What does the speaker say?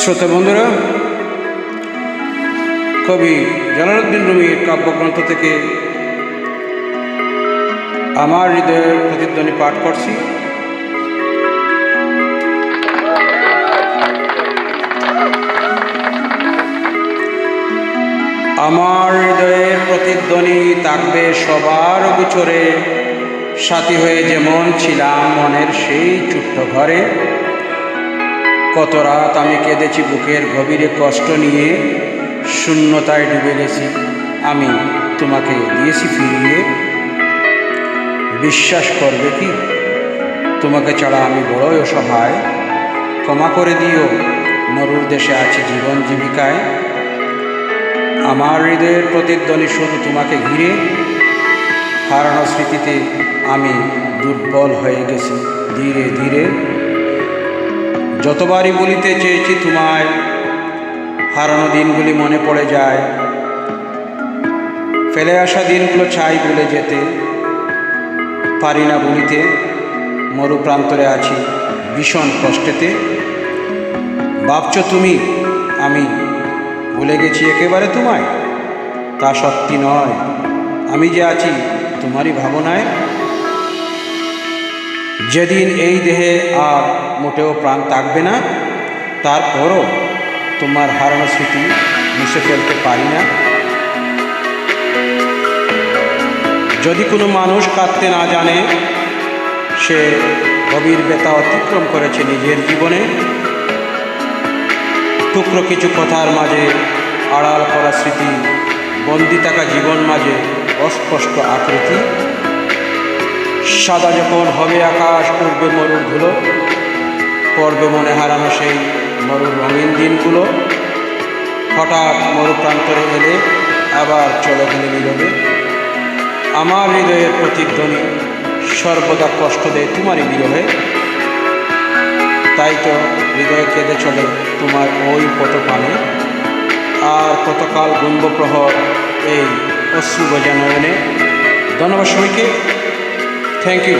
শ্রোতা বন্ধুরা, কবি জালালউদ্দিন রুমির কাব্যগ্রন্থ থেকে আমার হৃদয়ের প্রতিধ্বনি পাঠ করছি। আমার হৃদয়ের প্রতিধ্বনি থাকবে সবার গোচরে, সাথী হয়ে যেমন ছিলাম মনের সেই ছোট্ট ঘরে। কত রাত আমি কেঁদেছি বুকের গভীরে কষ্ট নিয়ে, শূন্যতায় ডুবে গেছি আমি তোমাকে দিয়েছি ফিরিয়ে। বিশ্বাস করবে কি তোমাকে ছাড়া আমি বড়ই অসহায়, ক্ষমা করে দিও মরুর দেশে আছি জীবন জীবিকায়। আমার হৃদয়ের প্রতিধ্বনি শুধু তোমাকে ঘিরে, হারানো স্মৃতিতে আমি দুর্বল হয়ে গেছি ধীরে ধীরে। যতবারই বলিতে চেয়েছি তোমায়, হারানো দিনগুলি মনে পড়ে যায়, ফেলে আসা দিনগুলো চাই ভুলে যেতে, পারি না বলিতে মরু প্রান্তরে আছি ভীষণ কষ্টেতে। ভাবছ তুমি আমি ভুলে গেছি একেবারে তোমায়, তা সত্যি নয়, আমি যে আছি তোমারই ভাবনায়। যেদিন এই দেহে আর মোটেও প্রাণ থাকবে না, তারপরও তোমার হারানো স্মৃতি মুছে ফেলতে পারি না। যদি কোনো মানুষ কাঁদতে না জানে, সে গভীর ব্যথা অতিক্রম করেছে নিজের জীবনে। টুকরো কিছু কথার মাঝে আড়াল করা স্মৃতি, বন্দি থাকা জীবন মাঝে অস্পষ্ট আকৃতি। সাদা যখন হবে আকাশ, পড়বে মরুর ধুলো, পড়বে মনে হারানো সেই মরুর রঙিন দিনগুলো। হঠাৎ মরু প্রান্তরে এলে আবার চলে গেলে নীরবে। আমার হৃদয়ের প্রতিধ্বনি সর্বদা কষ্ট দেয় তোমারই বিরহে। তাই তো হৃদয় কেঁদে চলে তোমার ওই পথ পানে, আর কতকাল গুনব প্রহর এই অশ্রু গজা নয়নে। ধন্যবাদ সবাইকে, থ্যাংক ইউ।